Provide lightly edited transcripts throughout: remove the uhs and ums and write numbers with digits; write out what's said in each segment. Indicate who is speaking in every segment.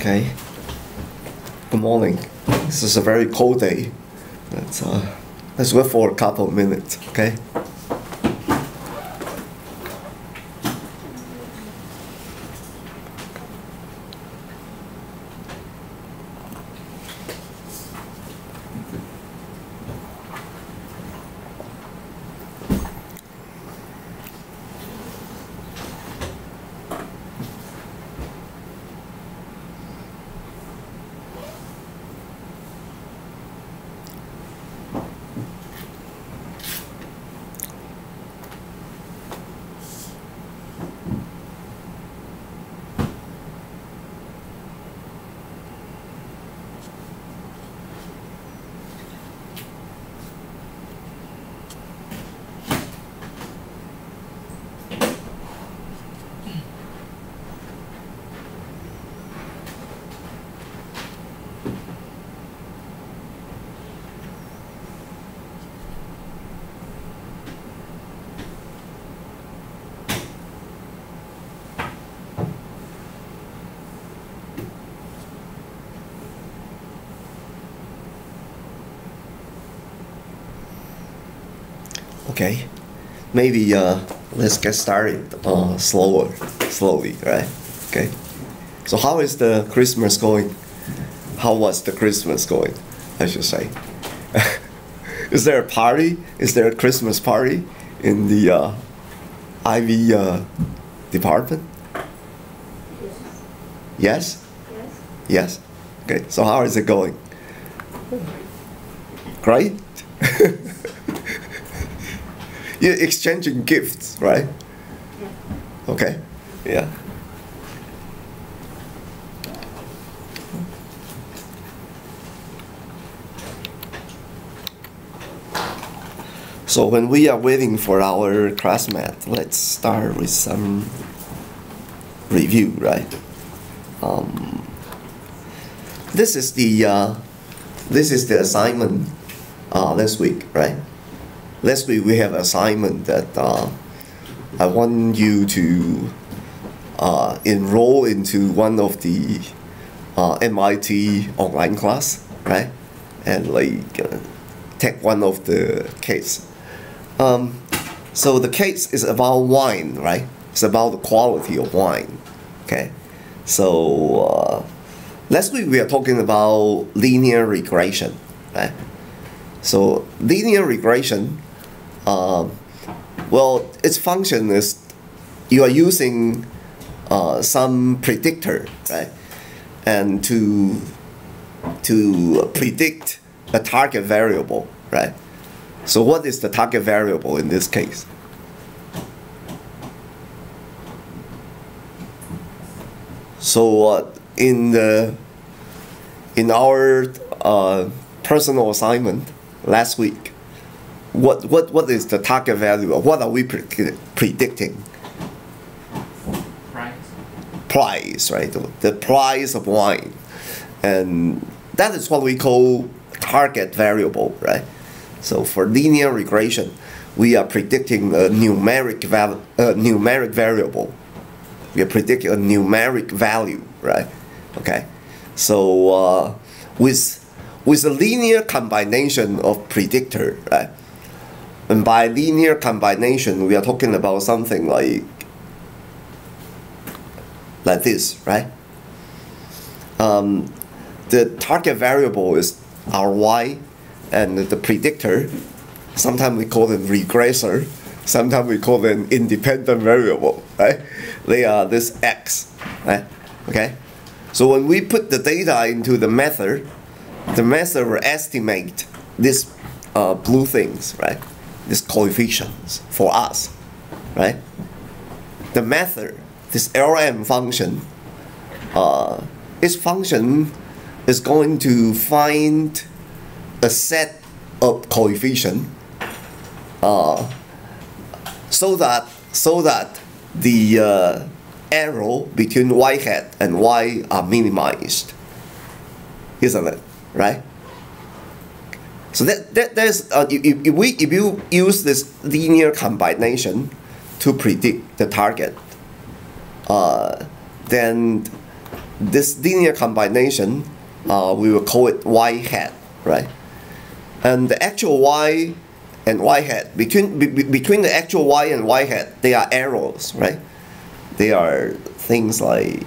Speaker 1: Okay. Good morning. This is a very cold day. Let's wait for a couple of minutes, okay? Okay, maybe let's get started slowly, right? Okay. So how is the Christmas going? How was the Christmas going, I should say? Is there a party? Is there a Christmas party in the IB department? Yes? Yes? Yes? Okay, so how is it going? Great? You're exchanging gifts, right? Yeah. Okay, yeah. So when we are waiting for our classmate, let's start with some review, right? This is the assignment last week, right? Last week we have an assignment that I want you to enroll into one of the MIT online class, right? And take one of the case. So the case is about wine, right? It's about the quality of wine, okay? So last week we are talking about linear regression, right? So linear regression, well, its function is you are using some predictor, right? And to predict a target variable, right? So what is the target variable in this case? So in our personal assignment last week, what is the target value? What are we predicting? Price, right? The price of wine, and that is what we call target variable, right? So for linear regression, we are predicting a numeric variable. We are predicting a numeric value, right? Okay. So with a linear combination of predictor, right? And by linear combination, we are talking about something like this, right? The target variable is our y, and the predictor, sometimes we call them regressor, sometimes we call them independent variable, right? They are this x, right? Okay? So when we put the data into the method will estimate this blue things, right? These coefficients for us, right? The method, this LM function, its function is going to find a set of coefficient so that the error between y hat and y are minimized, isn't it? Right? So there's if you use this linear combination to predict the target, then this linear combination, we will call it y hat, right? And the actual y and y hat, between the actual y and y hat, they are arrows, right? They are things like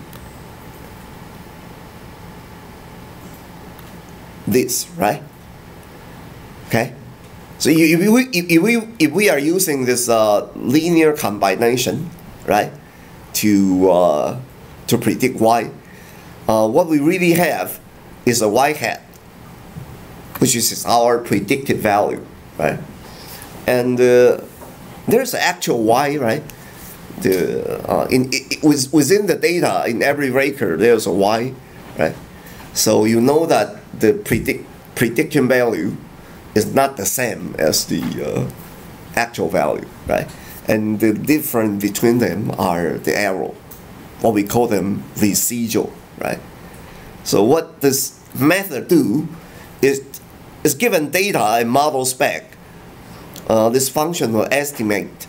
Speaker 1: this, right? Okay. So if we are using this linear combination, right, to predict y, what we really have is a y hat, which is our predicted value, right? And there's an actual y, right? Within the data in every record, there's a y, right? So you know that the prediction value is not the same as the actual value, right? And the difference between them are the error, what we call them residual, right? So what this method do is given data and model spec, this function will estimate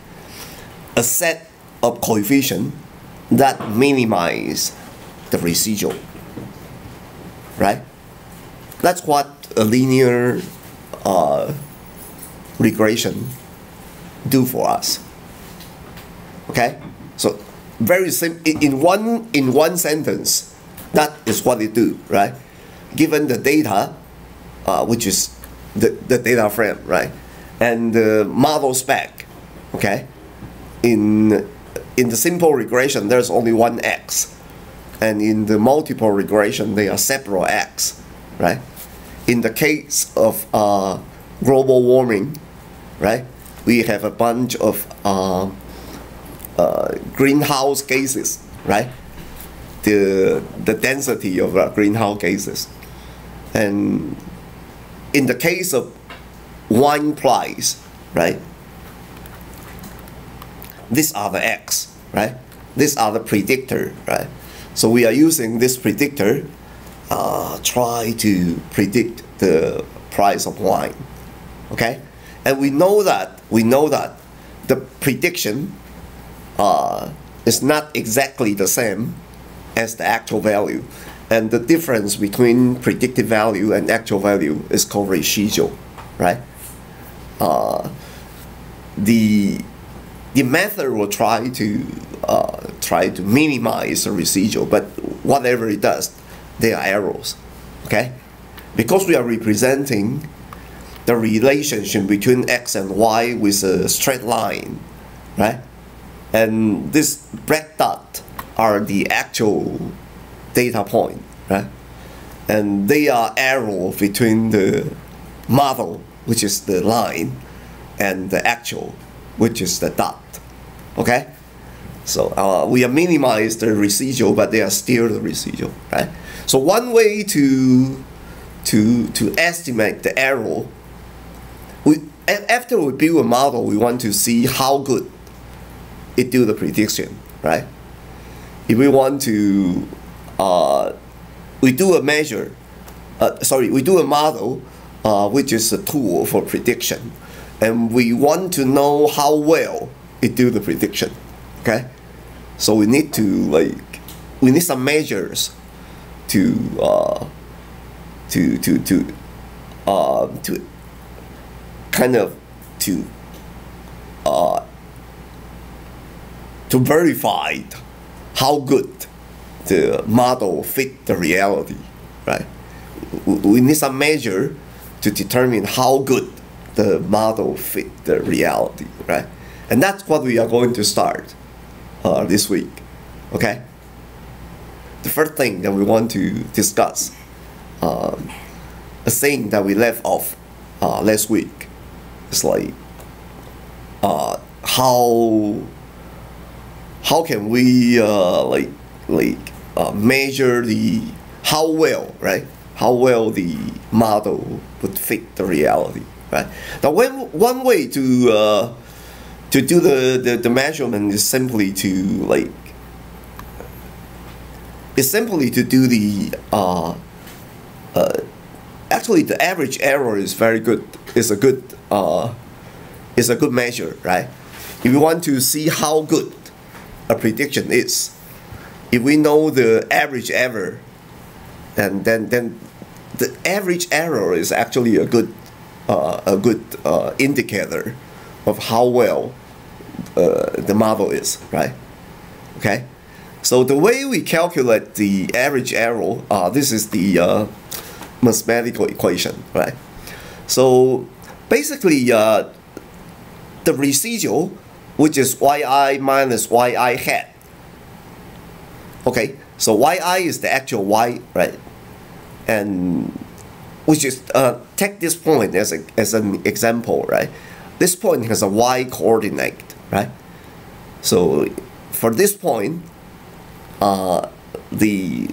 Speaker 1: a set of coefficients that minimize the residual, right? That's what a linear regression do for us. Okay, so very simple. In one sentence, that is what it do, right? Given the data, which is the data frame, right, and the model spec. Okay, in the simple regression, there's only one x, and in the multiple regression, they are several x, right? In the case of global warming, right, we have a bunch of greenhouse gases, right? The density of greenhouse gases, and in the case of wine price, right, these are the x, right? These are the predictor, right? So we are using this predictor, try to predict the price of wine, okay? And we know that the prediction is not exactly the same as the actual value, and the difference between predicted value and actual value is called residual, right? The method will try to minimize the residual, but whatever it does, they are errors, okay? Because we are representing the relationship between x and y with a straight line, right? And this black dot are the actual data point, right? And they are arrow between the model, which is the line, and the actual, which is the dot, okay? So we have minimized the residual, but they are still the residual, right? So one way to estimate the error, after we build a model, we want to see how good it do the prediction, right? If we want to, we do a measure, we do a model, which is a tool for prediction, and we want to know how well it do the prediction, okay? So we need to we need some measures to kind of to verify how good the model fit the reality, right? We need some measure to determine how good the model fit the reality, right? And that's what we are going to start this week, okay? The first thing that we want to discuss, a thing that we left off last week, is like how can we measure how well the model would fit the reality, right? Now, one way to do the measurement is simply to do the actually the average error is very good. It's a good measure, right? If you want to see how good a prediction is, if we know the average error, and then the average error is actually a good indicator of how well the model is, right? Okay, so the way we calculate the average error, this is the mathematical equation, right? So basically, the residual, which is yi minus yi hat. Okay, so yi is the actual y, right? And which is take this point as an example, right? This point has a y coordinate, right? So for this point, the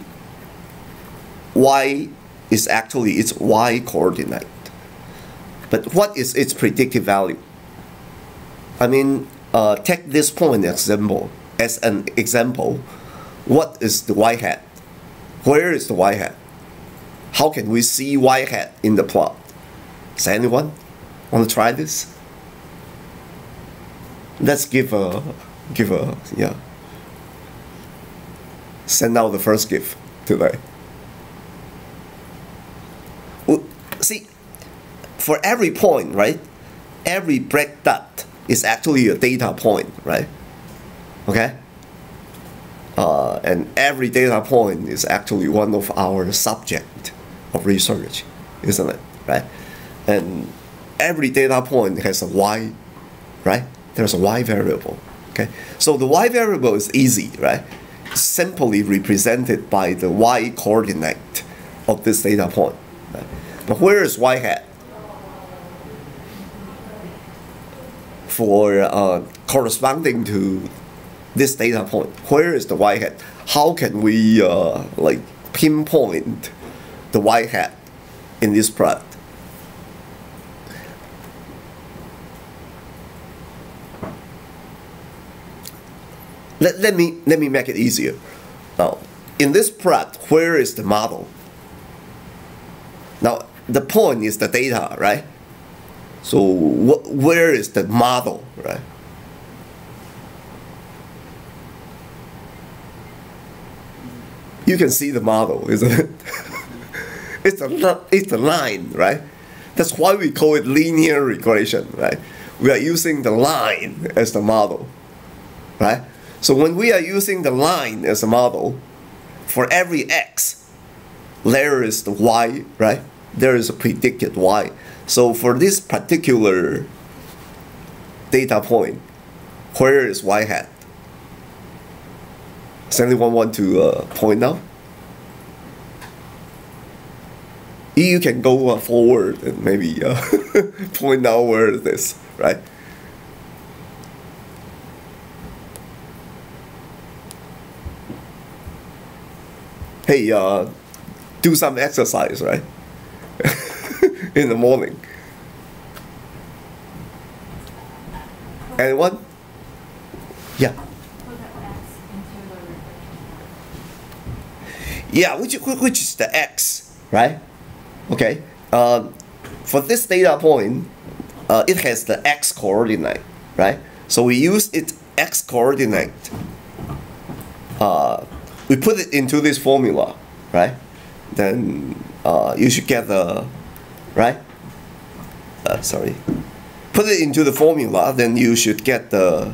Speaker 1: y is actually its y coordinate. But what is its predictive value? I mean, take this point as an example. What is the y hat? Where is the y hat? How can we see y hat in the plot? Does anyone want to try this? Let's give a yeah. Send out the first gift today. See, for every point, right? Every black dot is actually a data point, right? Okay. And every data point is actually one of our subject of research, isn't it? Right? And every data point has a y, right? There's a y variable. Okay. So the y variable is easy, right? Simply represented by the y coordinate of this data point. Right? But where is y hat? For corresponding to this data point, where is the y hat? How can we like pinpoint the y hat in this plot? Let me make it easier. Now, in this plot, where is the model? Now, the point is the data, right? So where is the model, right? You can see the model, isn't it? It's a line, right? That's why we call it linear regression, right? We are using the line as the model, right? So when we are using the line as a model, for every x, there is the y, right? There is a predicted y. So for this particular data point, where is y hat? Does anyone want to point out? You can go forward and maybe point out where it is, right? Hey, do some exercise, right? In the morning. Anyone? Yeah. Yeah, which is the x, right? Okay. For this data point, it has the x coordinate, right? So we use its x coordinate. We put it into this formula, right? Then you should get the, right? Sorry. Put it into the formula, then you should get a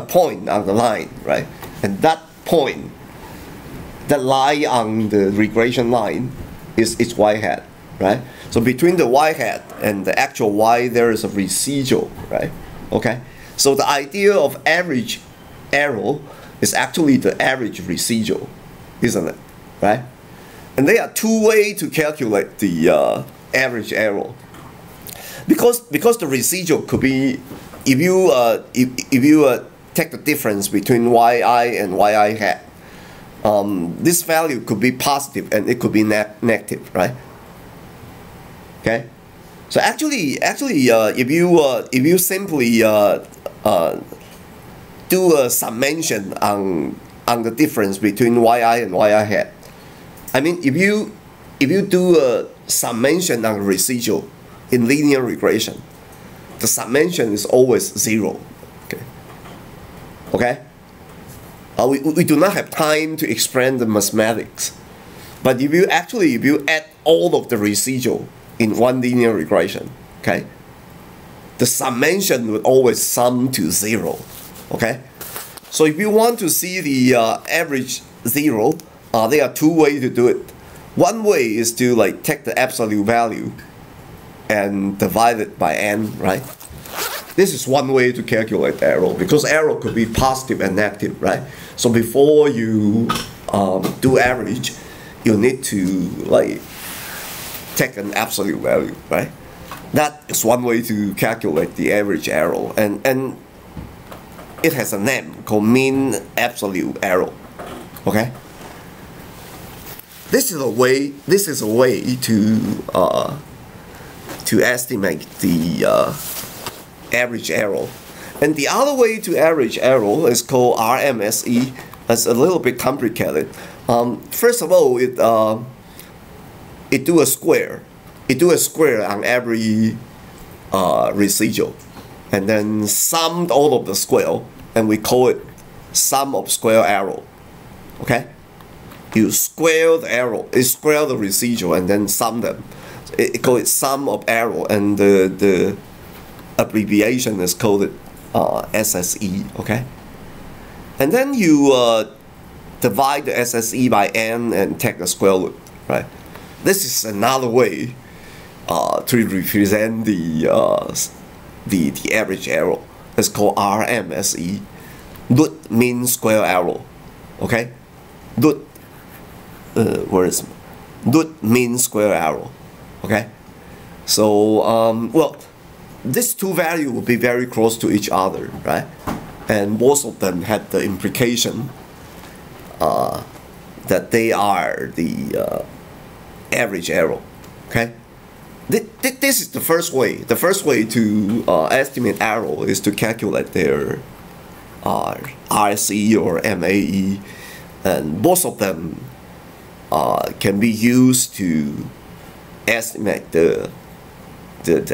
Speaker 1: point on the line, right? And that point, that lie on the regression line, is its y hat, right? So between the y hat and the actual y, there is a residual, right? Okay. So the idea of average error is actually the average residual, isn't it? Right? And there are two ways to calculate the average error. Because the residual could be, if you take the difference between yi and yi hat, this value could be positive and it could be negative, right? Okay. So actually, if you simply do a summation on the difference between yi and yi hat, I mean, if you do a summation on residual in linear regression, the summation is always 0. Okay. Okay. we do not have time to explain the mathematics. But if you add all of the residual in one linear regression, okay, the summation would always sum to 0, okay? So if you want to see the average 0, there are two ways to do it. One way is to like take the absolute value and divide it by n, right? This is one way to calculate the error, because error could be positive and negative, right? So before you do average, you need to like take an absolute value, right? That is one way to calculate the average error, and it has a name called mean absolute error, okay? This is a way to estimate the average error. And the other way to average error is called RMSE. It's a little bit complicated. First of all, it do a square. It do a square on every residual, and then sum all of the square, and we call it sum of square error. Okay? You square the error, you square the residual, and then sum them. It call it sum of error, and the abbreviation is called SSE. Okay? And then you divide the SSE by n and take the square root. Right? This is another way to represent the average error. It's called RMSE, root mean square error. Okay, root where is root mean square error. Okay, so well, these two values will be very close to each other, right? And both of them have the implication that they are the average error. Okay. This is the first way. The first way to estimate error is to calculate their RSE or MAE, and both of them can be used to estimate the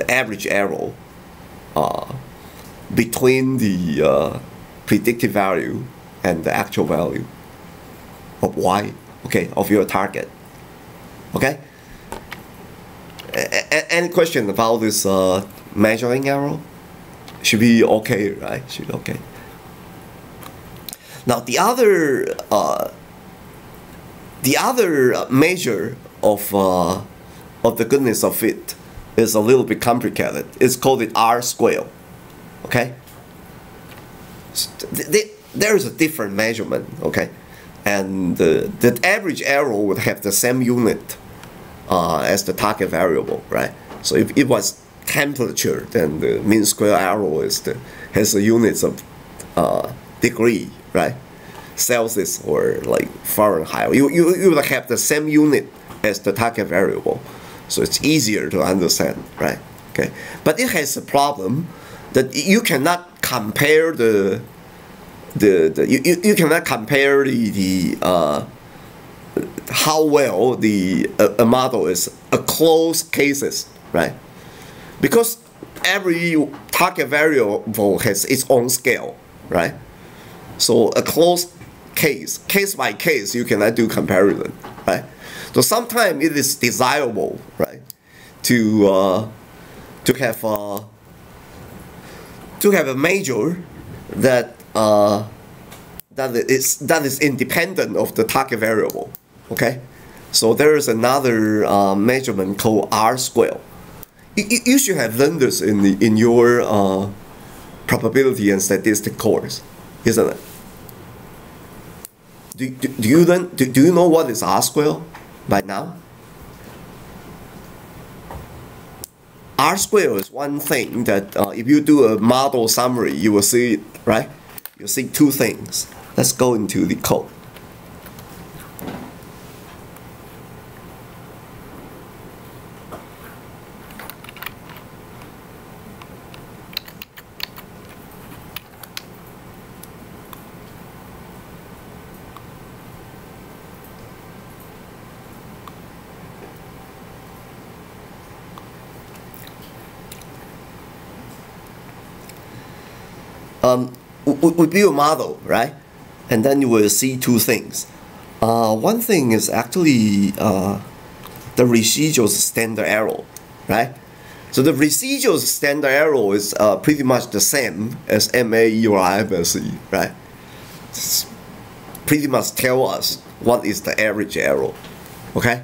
Speaker 1: average error between the predicted value and the actual value of y, okay, of your target. Okay. Any question about this measuring error? Should be okay, right? Should be okay. Now the other measure of the goodness of fit is a little bit complicated. It's called the R square. Okay. There is a different measurement. Okay, and the average error would have the same unit as the target variable, right? So if it was temperature, then the mean square error has the units of degree, right? Celsius or like Fahrenheit. You would have the same unit as the target variable, so it's easier to understand, right? Okay, but it has a problem that you cannot compare you cannot compare how well a model is a closed cases, right? Because every target variable has its own scale, right? So a closed case by case, you cannot do comparison, right? So sometimes it is desirable, right, to have a measure that is independent of the target variable. Okay, so there is another measurement called R square. You should have learned this in your probability and statistics course, isn't it? Do you know what is R square by now? R square is one thing that if you do a model summary, you will see it, right? You'll see two things. Let's go into the code. We build a model, right? And then you will see two things. One thing is actually the residual standard error, right? So the residual standard error is pretty much the same as MAE or IMSE, right? It's pretty much tell us what is the average error, okay?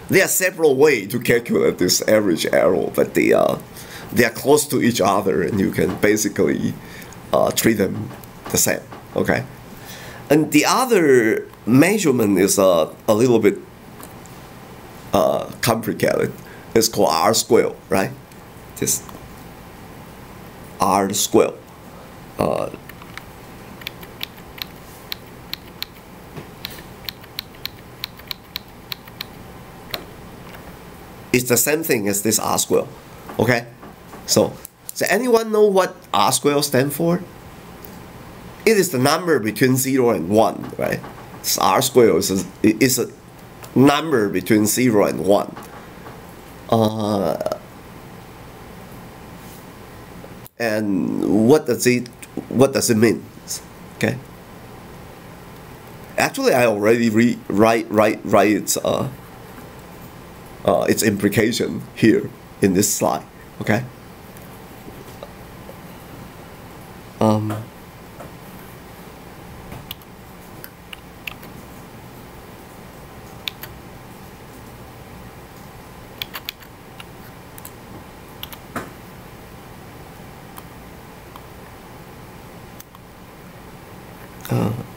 Speaker 1: There are several ways to calculate this average error, but they are close to each other, and you can basically treat them the same, okay? And the other measurement is a little bit complicated. It's called R square, right? This R square. It's the same thing as this R square, okay? So, does anyone know what R square stands for? It is the number between 0 and 1, right? So R square is a number between 0 and 1. And what does it mean? Okay. Actually, I already write its implication here in this slide. Okay.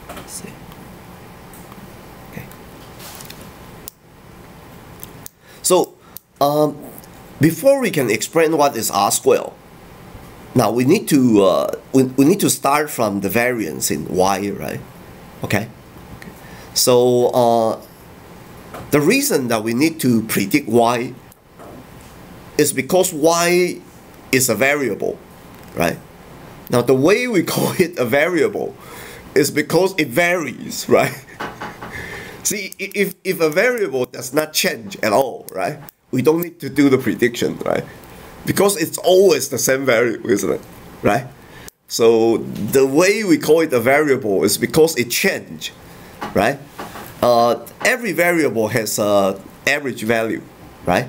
Speaker 1: Let's see. Okay. So, before we can explain what is R square, now we need to we need to start from the variance in Y, right? Okay. So the reason that we need to predict Y is because Y is a variable, right? Now the way we call it a variable is because it varies, right? See, if a variable does not change at all, right, we don't need to do the prediction, right? Because it's always the same variable, isn't it? Right? So the way we call it a variable is because it changes, right? Every variable has a average value, right?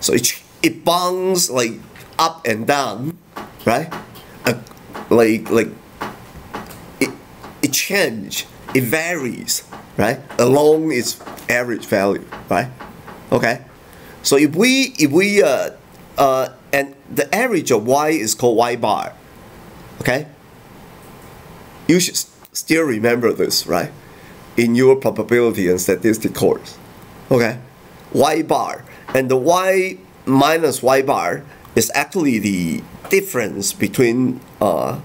Speaker 1: So it bounces like up and down, right? It changes, it varies, right, along its average value, right? Okay, so if we and the average of Y is called Y bar, okay? You should still remember this, right, in your probability and statistics course, okay? Y bar, and the Y minus Y bar is actually the difference between the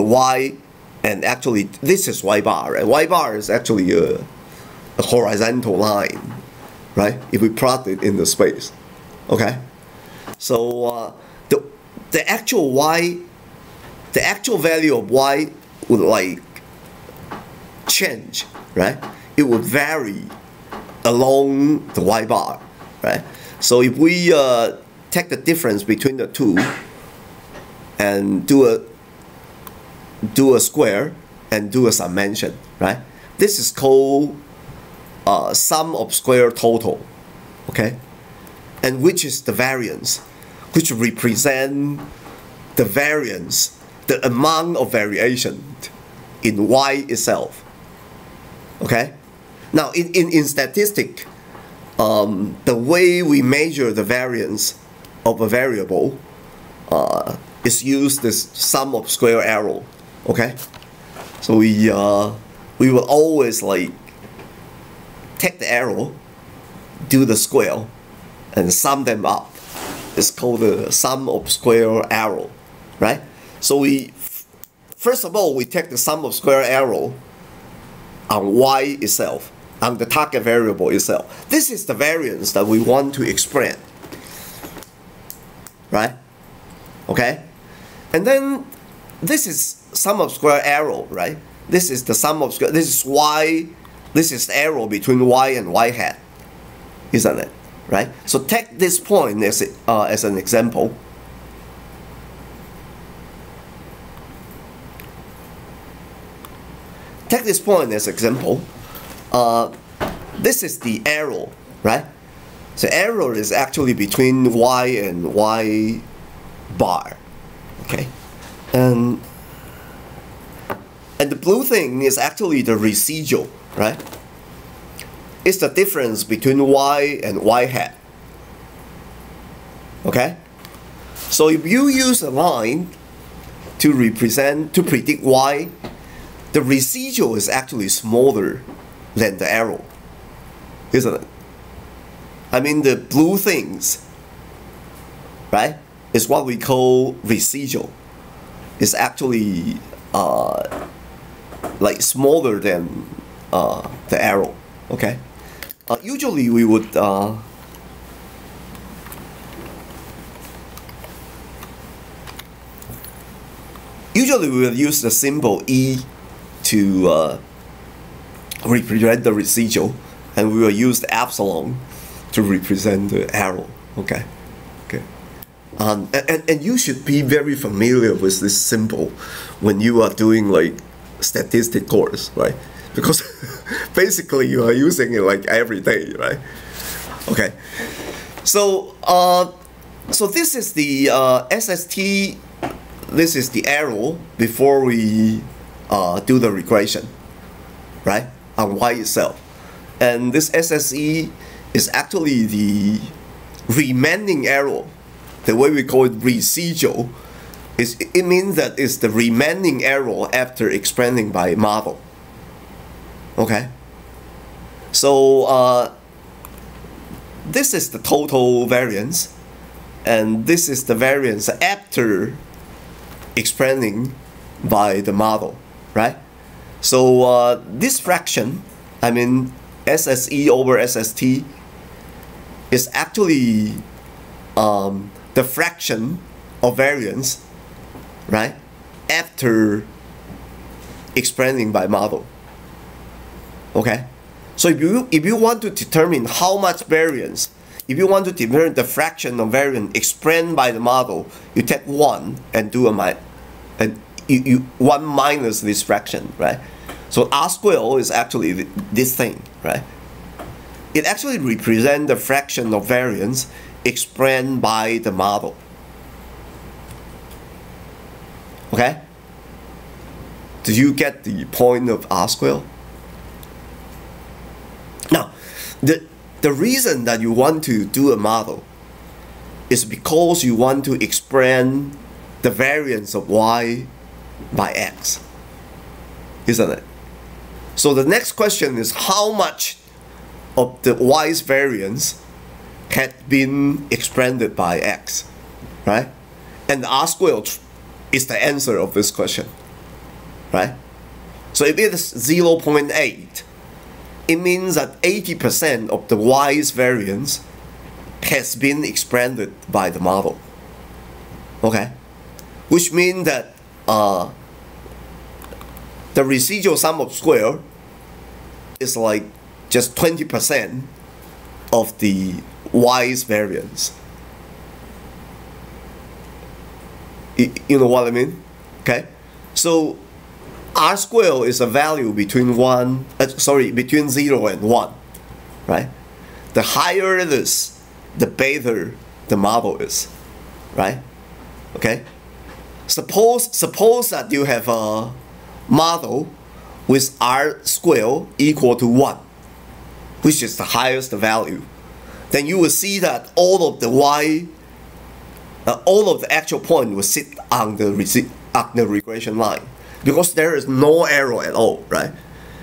Speaker 1: Y and actually this is Y bar, right? Y bar is actually a horizontal line, right? If we plot it in the space, okay? So the actual Y, the actual value of Y would like change, right? It would vary along the Y bar, right? So if we take the difference between the two and do a square and do a summation, right? This is called sum of square total, okay? And which is the variance, which represent the variance, the amount of variation in Y itself, okay? Now in statistics, the way we measure the variance of a variable is use this sum of square error, okay? So we will always like take the error, do the square, and sum them up. It's called the sum of square error, right? So first of all, we take the sum of square error on Y itself, on the target variable itself. This is the variance that we want to explain, right? Okay? And then this is sum of square error, right? This is the sum of square, this is Y, this is the error between Y and Y hat, isn't it? Right? So take this point as an example. take this point as example. This is the arrow, right? So error is actually between y and y bar, okay? And the blue thing is actually the residual, right? It's the difference between y and y hat, okay? So if you use a line to predict y, the residual is actually smaller than the arrow, isn't it? I mean, the blue things, right, is what we call residual. It's actually like smaller than the arrow, okay? Usually we would use the symbol E to represent the residual, and we will use the epsilon to represent the arrow, okay? Okay. And you should be very familiar with this symbol when you are doing like statistics course, right? Because basically you are using it like every day, right? Okay. So so this is the SST. This is the arrow before we do the regression, right? On y itself, and this SSE is actually the remaining arrow. The way we call it residual is it means that it's the remaining arrow after expanding by model. Okay. So this is the total variance, and this is the variance after expanding by the model, right? So this fraction, I mean SSE over SST, is actually the fraction of variance, right, after expanding by model. Okay, so if you want to determine how much variance, if you want to determine the fraction of variance expanded by the model, you take 1 and do you 1 minus this fraction, right? So R squared is actually this thing, right? It actually represents the fraction of variance explained by the model. Okay? Do you get the point of R squared? Now, the reason that you want to do a model is because you want to explain the variance of y by x, isn't it? So the next question is how much of the y's variance had been expanded by x, right? And the R squared is the answer of this question, right? So if it is 0.8, it means that 80% of the y's variance has been expanded by the model, okay? Which means that the residual sum of square is like just 20% of the y's variance. You know what I mean? Okay, so R squared is a value between between 0 and 1, right? The higher it is, the better the model is, right? Okay. Suppose that you have a model with R squared equal to 1, which is the highest value. Then you will see that all of the actual point will sit on the regression line, because there is no error at all, right?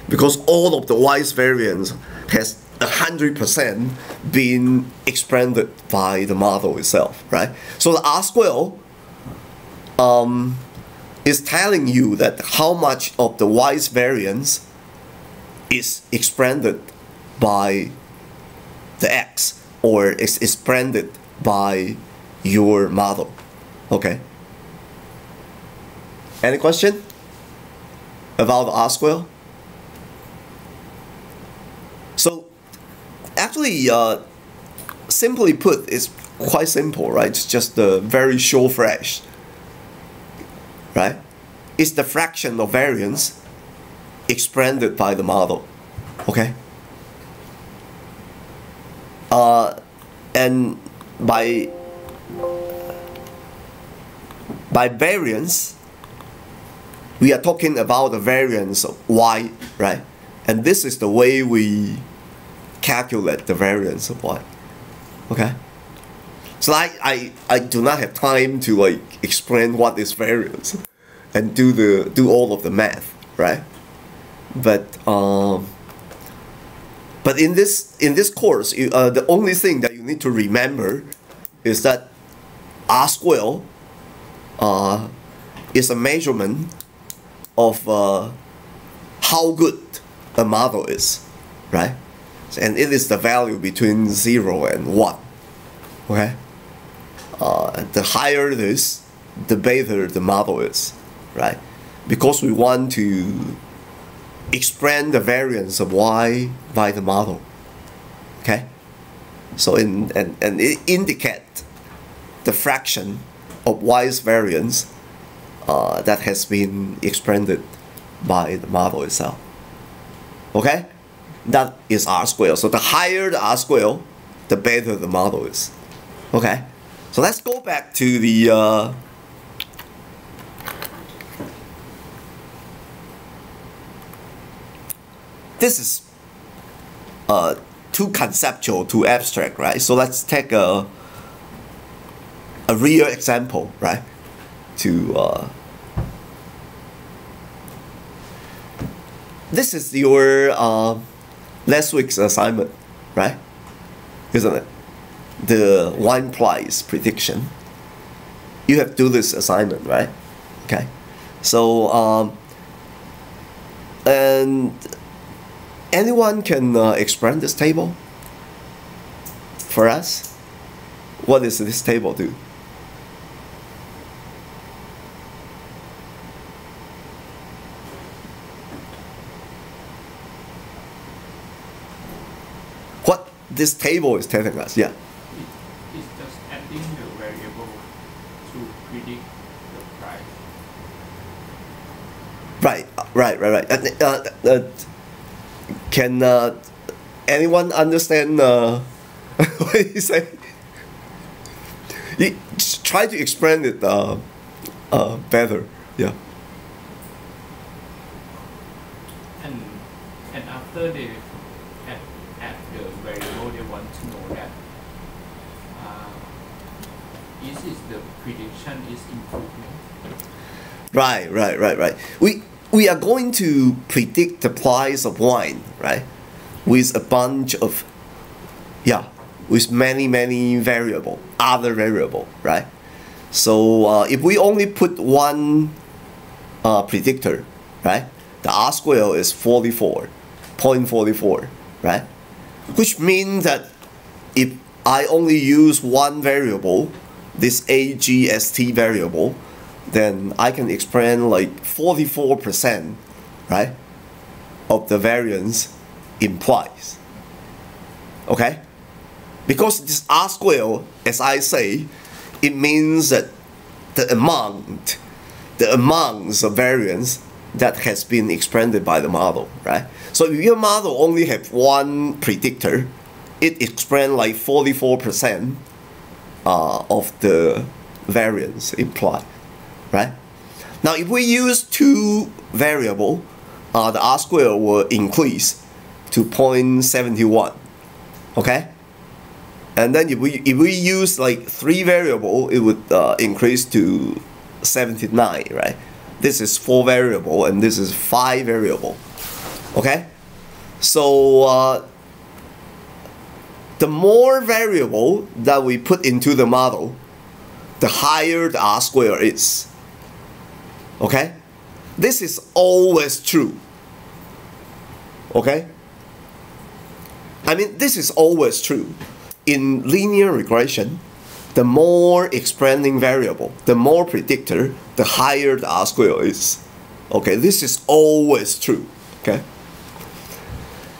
Speaker 1: Because all of the y's variance has 100% been expanded by the model itself, right? So the R squared is telling you that how much of the y's variance is expanded by the x, or is expanded by your model. Okay. Any question about R squared? So actually, simply put, it's quite simple, right? It's just a very short phrase, right? It's the fraction of variance expanded by the model. Okay? And by variance, we are talking about the variance of y, right? And this is the way we calculate the variance of y. Okay? So I do not have time to like explain what is variance and do all of the math, right? But in this course, the only thing that you need to remember is that R square is a measurement of how good a model is, right? And it is the value between 0 and 1. Okay? The higher it is, the better the model is, right? Because we want to expand the variance of y by the model. Okay? So and it indicate the fraction of y's variance that has been expanded by the model itself. Okay? That is R square. So the higher the R square, the better the model is. Okay? So let's go back to the this is too conceptual, too abstract, right? So let's take a real example, right? To this is your last week's assignment, right? Isn't it? The wine price prediction. You have to do this assignment, right? Okay. So and anyone can expand this table for us? What does this table do? What this table is telling us, yeah.
Speaker 2: It's just adding the variable to predict the price.
Speaker 1: Right. Can anyone understand what he say? Try to explain it better. Yeah.
Speaker 2: And after they add the variable, they want to know that is the prediction is improving.
Speaker 1: Right. We are going to predict the price of wine, right? With a bunch of, with many other variable, right? So if we only put one predictor, right? The R square is 44.44, right? Which means that if I only use one variable, this AGST variable, then I can explain like 44%, right, of the variance implies. Okay? Because this R square, as I say, it means that the amounts of variance that has been expanded by the model, right? So if your model only have one predictor, it explains like 44% of the variance implied. Right? Now, if we use two variables, the R square will increase to 0.71. Okay? And then if we use like three variables, it would increase to 79, right? This is 4 variable and this is 5 variable. Okay? So the more variable that we put into the model, the higher the R square is. Okay? This is always true. Okay? I mean, this is always true. In linear regression, the more expanding variable, the more predictor, the higher the R square is. Okay? This is always true. Okay?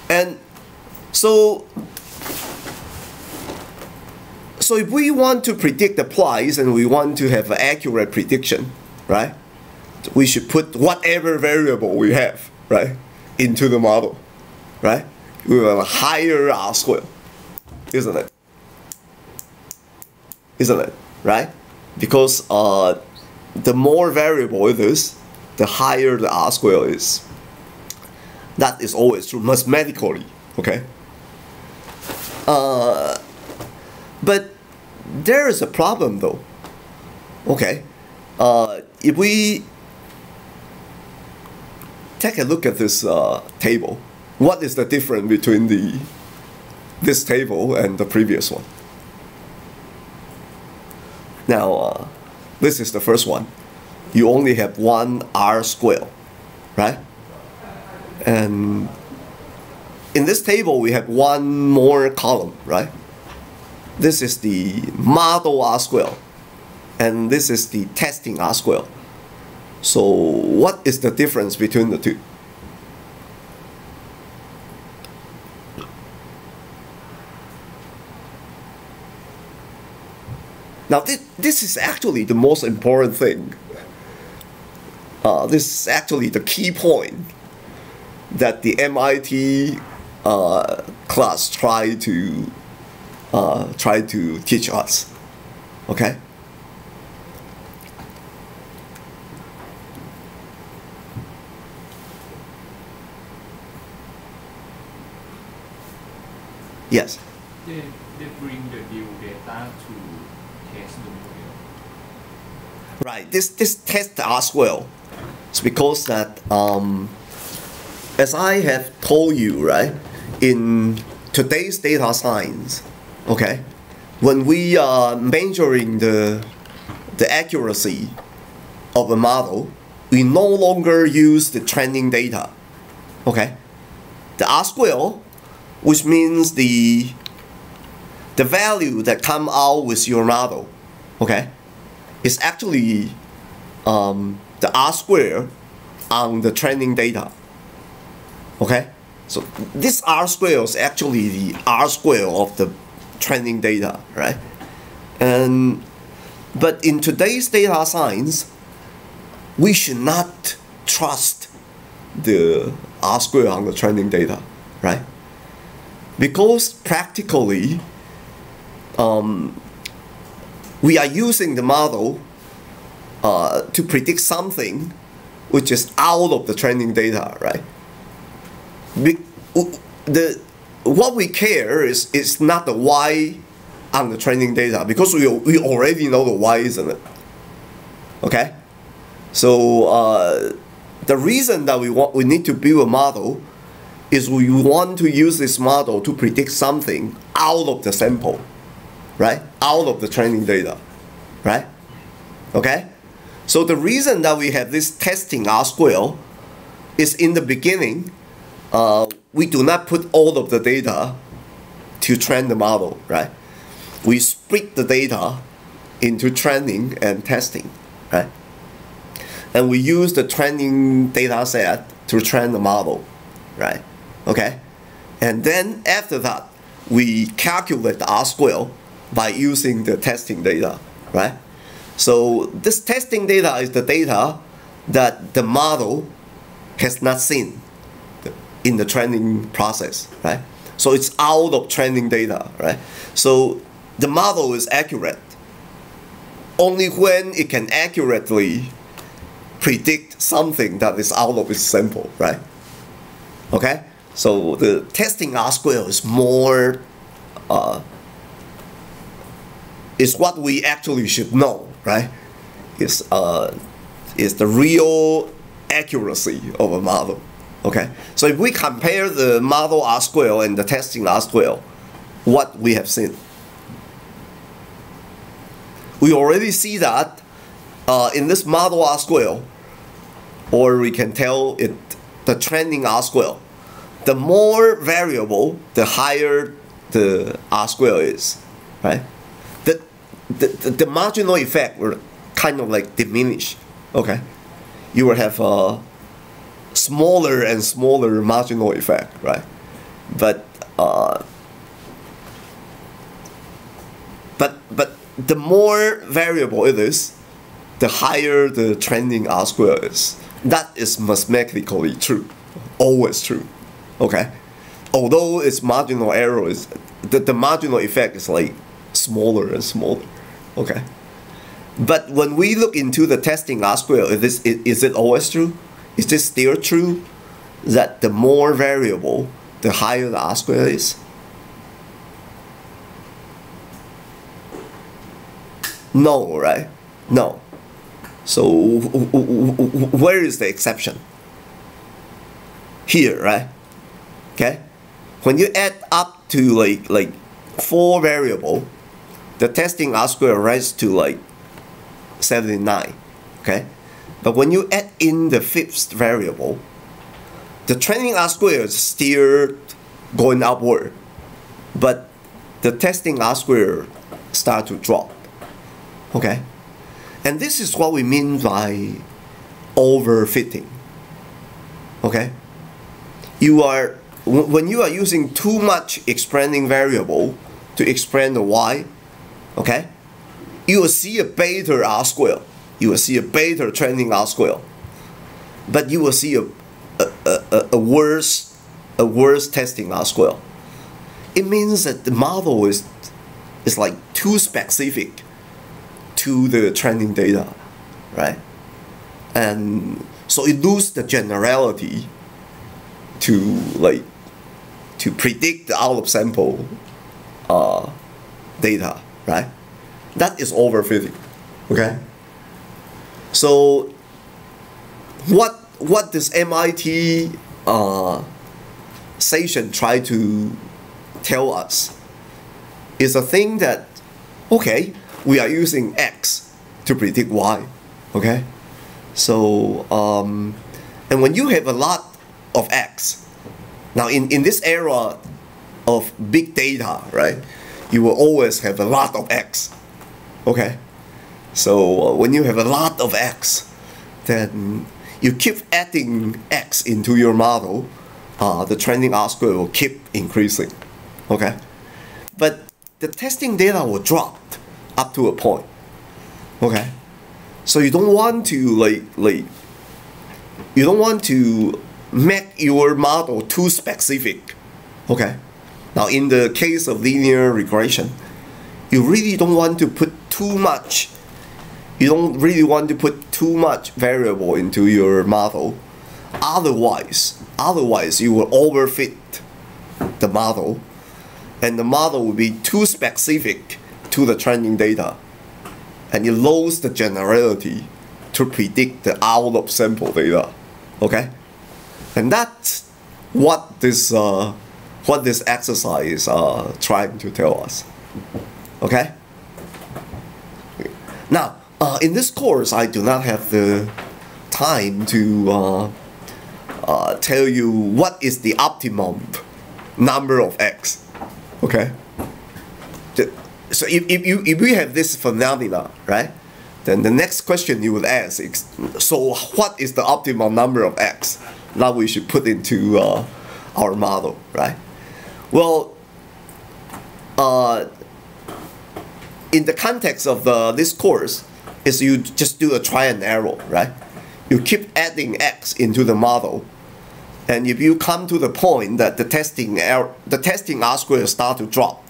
Speaker 1: And so if we want to predict the price and we want to have an accurate prediction, right? We should put whatever variable we have, right? into the model, right? We have a higher R square, isn't it? Isn't it, right? Because the more variable it is, the higher the R square is. That is always true, mathematically, okay? But there is a problem though, okay? If we take a look at this table, what is the difference between this table and the previous one? Now, this is the first one. You only have one R square, right? And in this table, we have one more column, right? This is the model R square, and this is the testing R square. So what is the difference between the two? Now this is actually the most important thing. This is actually the key point that the MIT class tried to teach us. Okay. Yes.
Speaker 2: They bring the new data to test the model.
Speaker 1: Right. This test as well. It's because that as I have told you, right, in today's data science, okay, when we are measuring the accuracy of a model, we no longer use the training data. Okay, the R square, which means the value that come out with your model, okay, is actually the R square on the training data. Okay, so this R square is actually the R square of the training data, right? But in today's data science, we should not trust the R square on the training data, right? Because practically, we are using the model to predict something which is out of the training data, right? What we care is not the Y on the training data, because we already know the Y, isn't it? Okay, so the reason that we need to build a model is we want to use this model to predict something out of the sample, right? Out of the training data, right? Okay, so the reason that we have this testing R square is in the beginning, we do not put all of the data to train the model, right? We split the data into training and testing, right? And we use the training data set to train the model, right? Okay? And then after that, we calculate the R square by using the testing data, right? So this testing data is the data that the model has not seen in the training process, right? So it's out of training data, right? So the model is accurate only when it can accurately predict something that is out of its sample, right? Okay? So the testing R square is more, is what we actually should know, right? Is the real accuracy of a model. Okay, so if we compare the model R square and the testing R square, what we have seen, we already see that in this model R square, or we can tell it the training R square, the more variable, the higher the R square is, right? The marginal effect will kind of like diminish. Okay, you will have a smaller and smaller marginal effect, right? But the more variable it is, the higher the training R square is. That is mathematically true. always true. Okay, although its marginal error is the marginal effect is like smaller and smaller. Okay, but when we look into the testing R square, is it always true? Is this still true that the more variable, the higher the R square is? No, right? No. So where is the exception? Here, right? Okay. When you add up to like 4 variable, the testing R square rises to like 79. Okay. But when you add in the 5th variable, the training R square is still going upward, but the testing R square start to drop. Okay, and this is what we mean by overfitting. Okay, when you are using too much expanding variable to expand the y, okay, you will see a beta R square. You will see a beta trending R square, but you will see a worse testing R square. It means that the model is like too specific to the training data, right? And so it loses the generality to predict the out of sample data, right? That is overfitting. Okay. So what does MIT session try to tell us is a thing that, okay, we are using X to predict Y, okay? So, and when you have a lot of X, now in this era of big data, right, you will always have a lot of X, okay? So when you have a lot of X, then you keep adding X into your model, the training R square will keep increasing, okay? But the testing data will drop up to a point, okay? So you don't want to you don't want to make your model too specific, okay? Now in the case of linear regression, you really don't want to put too much. You don't really want to put too much variable into your model. Otherwise you will overfit the model, and the model will be too specific to the training data, and it loses the generality to predict the out of sample data. Okay, and that's what this exercise is trying to tell us. Okay. Now, in this course, I do not have the time to tell you what is the optimum number of X. Okay. So if we have this phenomena, right, then the next question you would ask is, so what is the optimal number of X that we should put into our model, right? Well, in the context of this course, is you just do a try and error, right? You keep adding X into the model, and if you come to the point that the testing R square start to drop,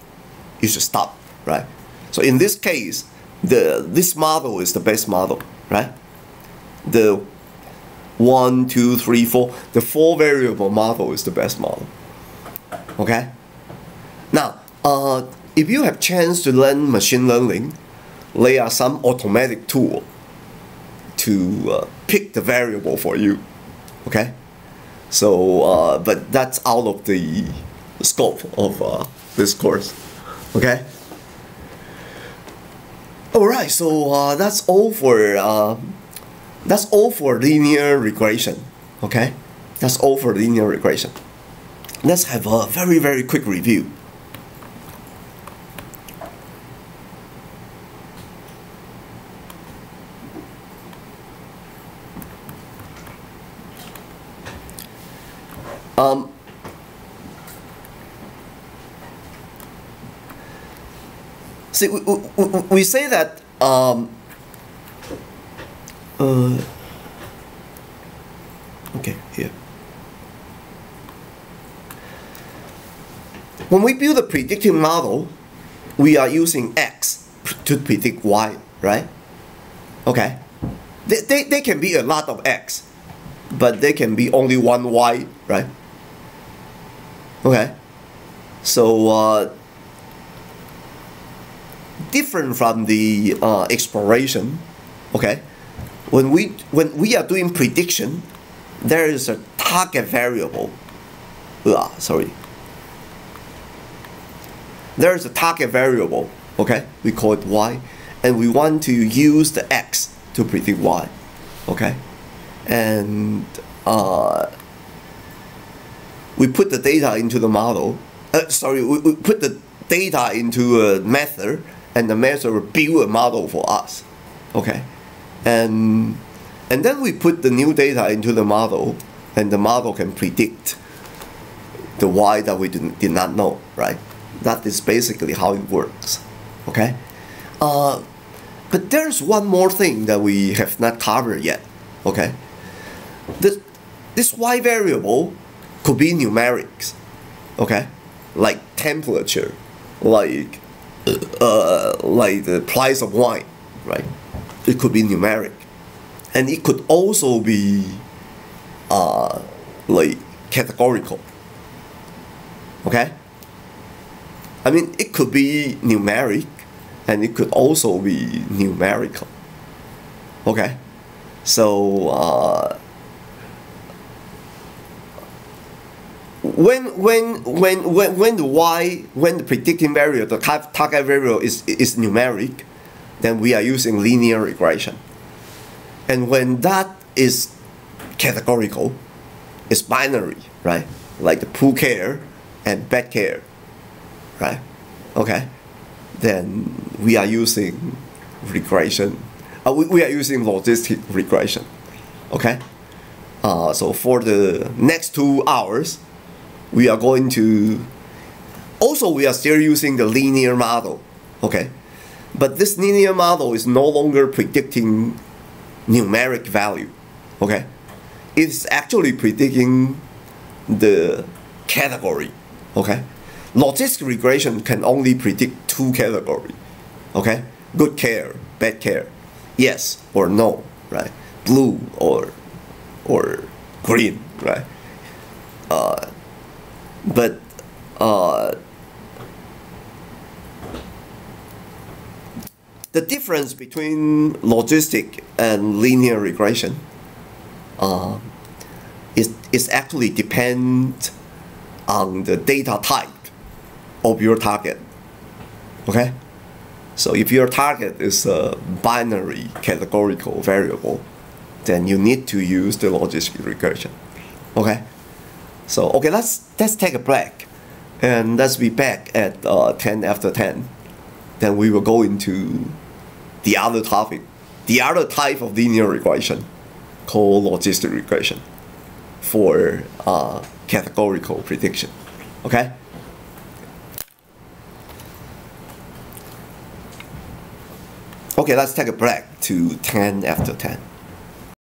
Speaker 1: you should stop, right? So in this case, this model is the best model, right? The 1, 2, 3, 4, the 4 variable model is the best model. Okay. Now, if you have chance to learn machine learning, there are some automatic tool to pick the variable for you. Okay. So, but that's out of the scope of this course. Okay. All right. So that's all for linear regression. Okay. That's all for linear regression. Let's have a very, very quick review. See, we say that okay, here. when we build a predictive model, we are using X to predict Y, right? Okay. They can be a lot of X, but they can be only one Y, right? Okay. So different from the exploration, okay? When we are doing prediction, there is a target variable. There is a target variable, okay? We call it Y, and we want to use the X to predict Y, okay? And we put the data into the model. We put the data into a method, and the method will build a model for us, okay? And then we put the new data into the model, and the model can predict the Y that we did not know, right? That is basically how it works, okay? But there's one more thing that we have not covered yet, okay? This Y variable could be numerics, okay? Like temperature, like the price of wine, right? It could be numeric, and it could also be like categorical, okay? I mean, it could be numeric, and it could also be numerical, okay? So when the predicting variable, the target variable is numeric, then we are using linear regression. And when that is categorical, it's binary, right? Like the poor care and bad care, right? Okay, then we are using regression. We are using logistic regression, okay? So for the next 2 hours, we are going to, also we are still using the linear model, okay? But this linear model is no longer predicting numeric value, okay? It's actually predicting the category, okay? Logistic regression can only predict 2 categories, okay? Good care, bad care, yes or no, right? Blue or green, right? But the difference between logistic and linear regression is actually depend on the data type of your target, okay? So if your target is a binary categorical variable, then you need to use the logistic regression, okay? So okay, let's take a break, and let's be back at 10 after 10. Then we will go into the other topic, the other type of linear regression called logistic regression for categorical prediction, okay? Okay, let's take a break to 10 after 10.